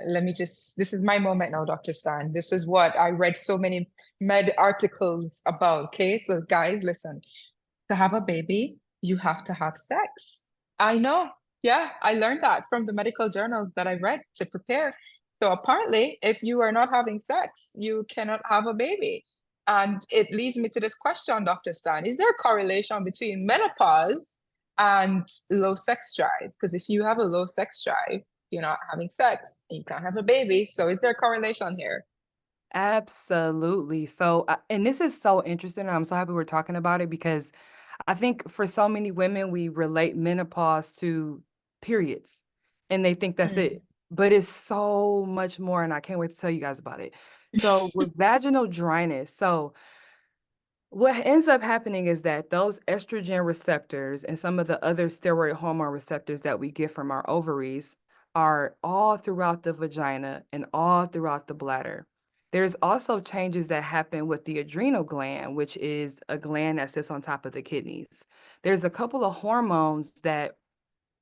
this is my moment now, Dr. Stan. This is what I read so many med articles about. Okay, so guys, listen, to have a baby, you have to have sex. I know. Yeah, I learned that from the medical journals that I read to prepare. So apparently, if you are not having sex, you cannot have a baby. And it leads me to this question, Dr. Stan. Is there a correlation between menopause and low sex drive? Because if you have a low sex drive, you're not having sex, and you can't have a baby. So is there a correlation here? Absolutely. So, and this is so interesting. I'm so happy we're talking about it because I think for so many women, we relate menopause to periods and they think that's Mm, it. But it's so much more, and I can't wait to tell you guys about it. So, with vaginal dryness, so what ends up happening is that those estrogen receptors and some of the other steroid hormone receptors that we get from our ovaries are all throughout the vagina and all throughout the bladder. There's also changes that happen with the adrenal gland, which is a gland that sits on top of the kidneys. There's a couple of hormones that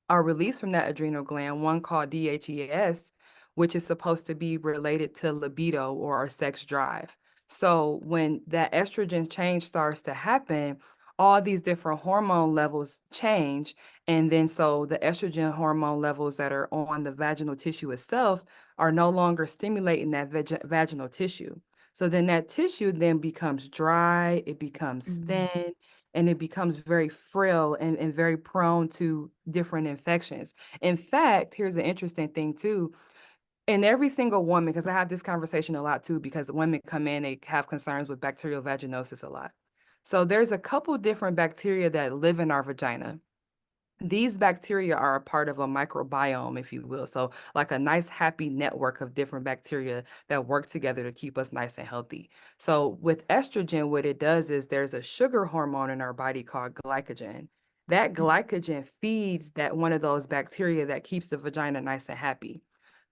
are released from that adrenal gland, one called DHEAS, which is supposed to be related to libido or our sex drive. So when that estrogen change starts to happen, all these different hormone levels change. And then so the estrogen hormone levels that are on the vaginal tissue itself are no longer stimulating that vaginal tissue. So then that tissue then becomes dry, it becomes mm, thin, and it becomes very frail and very prone to different infections. In fact, here's an interesting thing too. In every single woman, because I have this conversation a lot too, because women come in, they have concerns with bacterial vaginosis a lot. So there's a couple different bacteria that live in our vagina. These bacteria are a part of a microbiome, if you will. So, like a nice, happy network of different bacteria that work together to keep us nice and healthy. So, with estrogen, what it does is there's a sugar hormone in our body called glycogen. That mm. glycogen feeds that one of those bacteria that keeps the vagina nice and happy.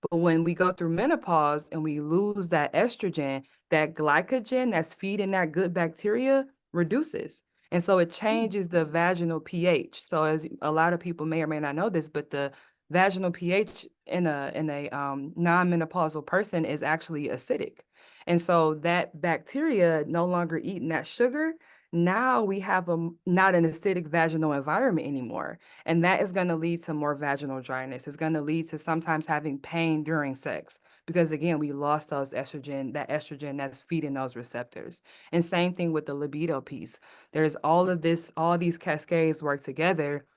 But when we go through menopause and we lose that estrogen, that glycogen that's feeding that good bacteria reduces. And so it Mm. changes the vaginal pH. So as a lot of people may or may not know this, but the vaginal pH in a non-menopausal person is actually acidic. And so that bacteria no longer eating that sugar, now we have not an acidic vaginal environment anymore. And that is going to lead to more vaginal dryness. It's going to lead to sometimes having pain during sex because again, we lost that estrogen that's feeding those receptors. And same thing with the libido piece. There's all these cascades work together.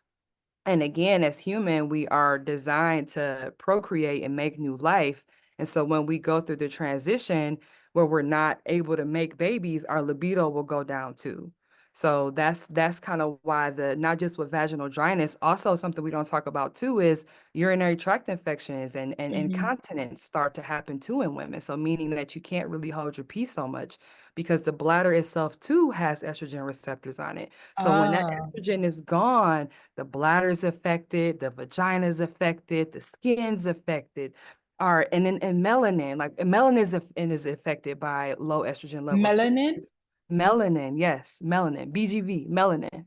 And again, as human, we are designed to procreate and make new life. And so when we go through the transition where we're not able to make babies, our libido will go down too. So that's kind of why the not just with vaginal dryness, also something we don't talk about too is urinary tract infections and Mhm. incontinence start to happen too in women. So meaning that you can't really hold your pee so much because the bladder itself too has estrogen receptors on it. So when that Ah, estrogen is gone, the bladder's affected, the vagina's affected, the skin's affected. Are and melanin, like melanin is affected by low estrogen levels too. So melanin? melanin, yes, melanin, BGV, melanin.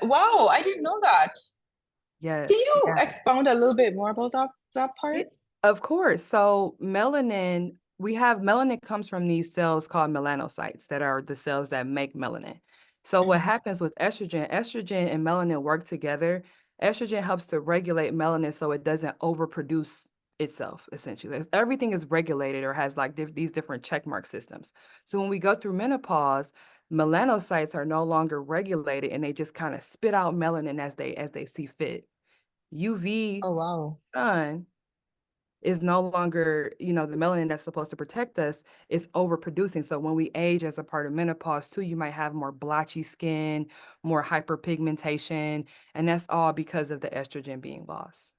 Wow, I didn't know that. Can Yes, you yeah. expound a little bit more about that Yeah, part? of course. So melanin comes from these cells called melanocytes that are the cells that make melanin. So what Mhm. happens with estrogen and melanin work together. Estrogen helps to regulate melanin so it doesn't overproduce itself, essentially. Everything is regulated or has like these different checkmark systems. So when we go through menopause, melanocytes are no longer regulated and they just kind of spit out melanin as they see fit. UV Oh, wow. sun is no longer, the melanin that's supposed to protect us is overproducing. So when we age as a part of menopause too, you might have more blotchy skin, more hyperpigmentation, and that's all because of the estrogen being lost.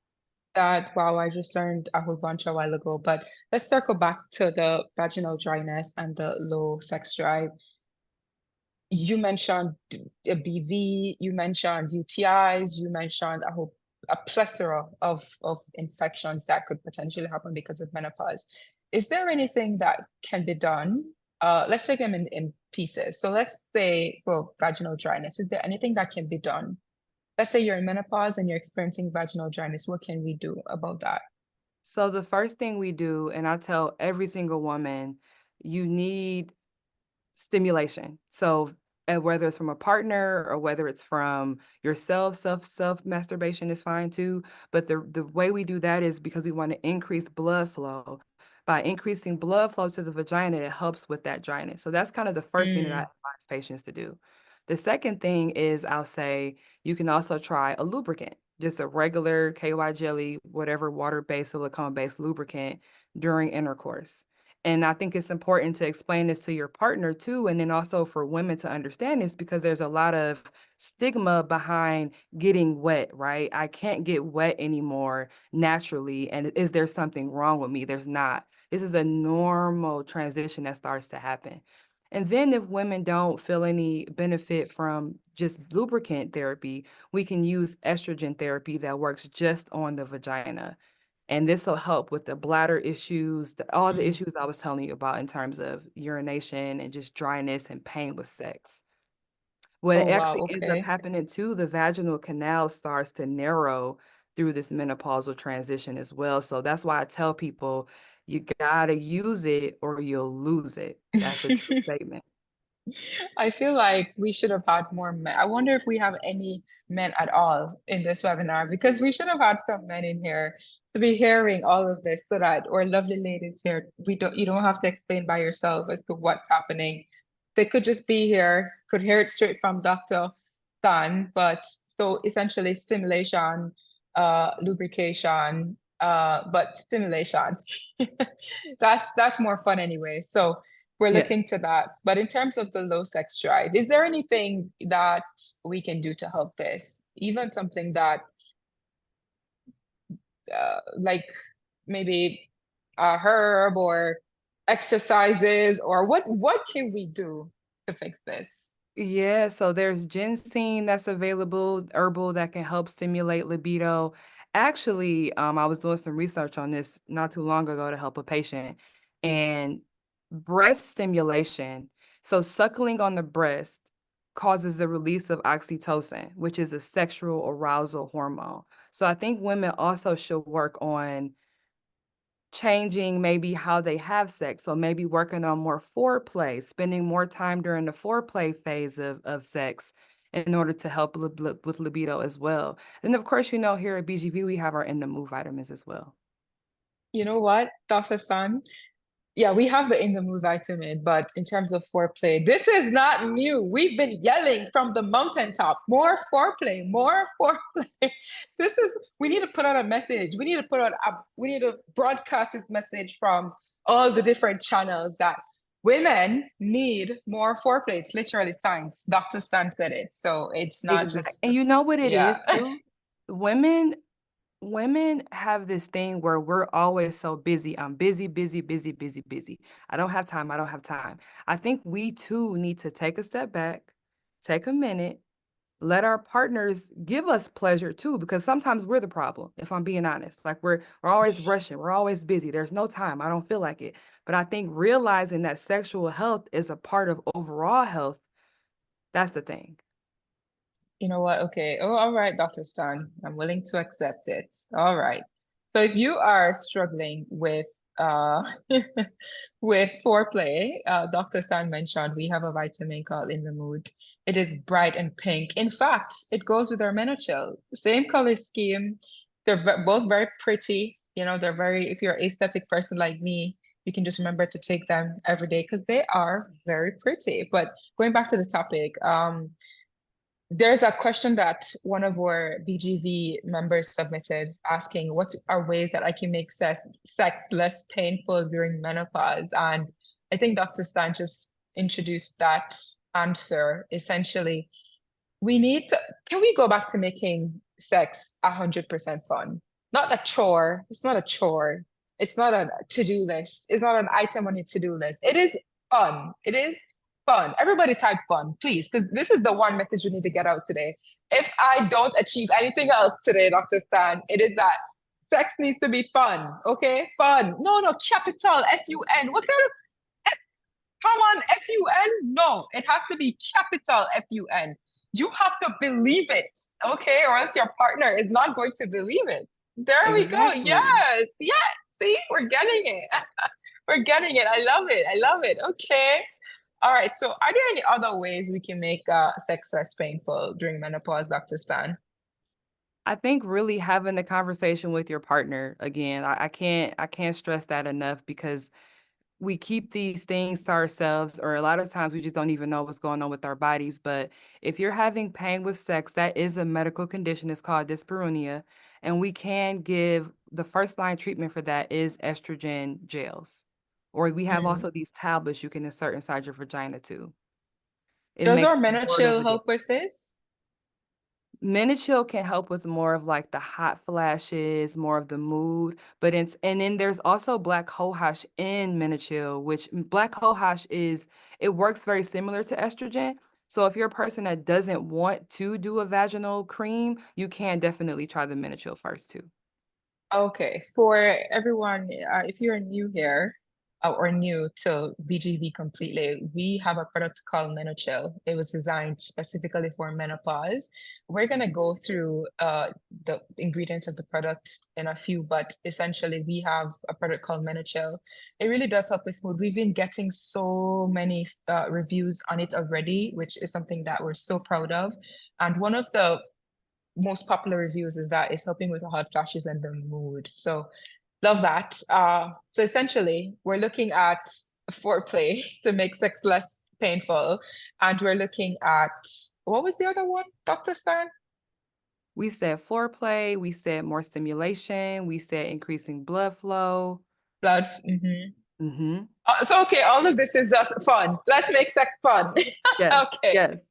Wow, I just learned a whole bunch a while ago. But let's circle back to the vaginal dryness and the low sex drive. You mentioned a BV, you mentioned UTIs, you mentioned a plethora of infections that could potentially happen because of menopause. Is there anything that can be done? Let's take them in pieces. So let's say for vaginal dryness, is there anything that can be done? Let's say you're in menopause and you're experiencing vaginal dryness. What can we do about that? So the first thing we do, and I tell every single woman, you need stimulation. So whether it's from a partner or whether it's from yourself, self masturbation is fine too. But the way we do that is because we want to increase blood flow. By increasing blood flow to the vagina, it helps with that dryness. So that's kind of the first thing that I Mm, advise patients to do. The second thing is I'll say you can also try a lubricant, just a regular KY jelly, whatever water-based, silicone-based lubricant during intercourse. And I think it's important to explain this to your partner too, and then also for women to understand this because there's a lot of stigma behind getting wet, right? I can't get wet anymore naturally. And is there something wrong with me? There's not. This is a normal transition that starts to happen. And then if women don't feel any benefit from just lubricant therapy, we can use estrogen therapy that works just on the vagina. And this will help with the bladder issues, all the mm. issues I was telling you about in terms of urination and just dryness and pain with sex. What Oh, wow. actually ends up Okay. happening too, the vaginal canal starts to narrow through this menopausal transition as well. So that's why I tell people you gotta use it or you'll lose it. That's a true statement. I feel like we should have had more men. I wonder if we have any men at all in this webinar because we should have had some men in here to be hearing all of this so that our lovely ladies here, you don't have to explain by yourself as to what's happening. They could just be here, could hear it straight from Dr. Tan, but so essentially stimulation, lubrication, but stimulation. That's more fun anyway. So we're Yes. looking to that. But in terms of the low sex drive, is there anything that we can do to help this? Even something that, like maybe a herb or exercises, or what can we do to fix this? Yeah, so there's ginseng that's available, herbal that can help stimulate libido. Actually, I was doing some research on this not too long ago to help a patient, and breast stimulation, so suckling on the breast causes the release of oxytocin, which is a sexual arousal hormone. So I think women also should work on changing maybe how they have sex. So maybe working on more foreplay, spending more time during the foreplay phase of sex in order to help with libido as well. And of course, here at BGV, we have our In the Move vitamins as well. You know what, Dr. Sun? Yeah, we have the in the mood vitamin, but in terms of foreplay, this is not new. We've been yelling from the mountaintop, more foreplay, more foreplay. We need to put out a message. We need to broadcast this message from all the different channels that women need more foreplay. It's literally science. Dr. Stan said it. So it's not Exactly. just, And you know what it yeah. is too? Women women have this thing where we're always so busy. I'm busy, busy, busy, busy, busy. I don't have time. I don't have time. I think we too need to take a step back, take a minute, let our partners give us pleasure too, because sometimes we're the problem, if I'm being honest. Like we're always rushing, we're always busy. There's no time. I don't feel like it. But I think realizing that sexual health is a part of overall health, that's the thing. You know what? Okay. Oh, all right, Dr. Stan. I'm willing to accept it. All right. So if you are struggling with uh with foreplay, Dr. Stan mentioned we have a vitamin called In the Mood. It is bright and pink. In fact, it goes with our Menochill. Same color scheme. They're both very pretty. They're very, if you're an aesthetic person like me, you can just remember to take them every day because they are very pretty. But going back to the topic, there's a question that one of our BGV members submitted asking what are ways that I can make sex less painful during menopause? And I think Dr. Stan just introduced that answer. Essentially, can we go back to making sex 100% fun? Not a chore. It's not a chore. It's not a to-do list. It's not an item on your to-do list. It is fun. It is fun. Everybody type fun, please, because this is the one message we need to get out today. If I don't achieve anything else today, Dr. Stan, it is that sex needs to be fun. Okay? Fun. No, no, capital F-U-N. What kind of come on, F-U-N? No, it has to be capital F-U-N. You have to believe it, okay? Or else your partner is not going to believe it. There we go. Exactly. Yes. Yes. See, we're getting it. We're getting it. I love it. I love it. Okay. All right. So, are there any other ways we can make sex less painful during menopause, Dr. Stan? I think really having the conversation with your partner again, I can't stress that enough because we keep these things to ourselves, or a lot of times we just don't even know what's going on with our bodies. But if you're having pain with sex, that is a medical condition. It's called dyspareunia. And we can give the first line treatment for that is estrogen gels. Or we have Mm. also these tablets you can insert inside your vagina too. It Does our makes the world of Menochill a help with difference. this? Minichill can help with more of like the hot flashes, more of the mood, but it's and then there's also black cohosh in Minichill, which black cohosh is it works very similar to estrogen. So if you're a person that doesn't want to do a vaginal cream, you can definitely try the Minichill first too. Okay, for everyone, if you're new here or new to BGB completely, we have a product called Menochill. It was designed specifically for menopause. We're going to go through the ingredients of the product in a few, but essentially, we have a product called Menochill. It really does help with mood. We've been getting so many reviews on it already, which is something that we're so proud of. And one of the most popular reviews is that it's helping with the hot flashes and the mood. So love that. So essentially, we're looking at foreplay to make sex less painful, and we're looking at what was the other one, Dr. Stan? We said foreplay, we said more stimulation, we said increasing blood flow. Blood. Mhm. Hmm. So okay, all of this is just fun. Let's make sex fun. Yes, Okay. yes.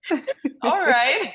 All right.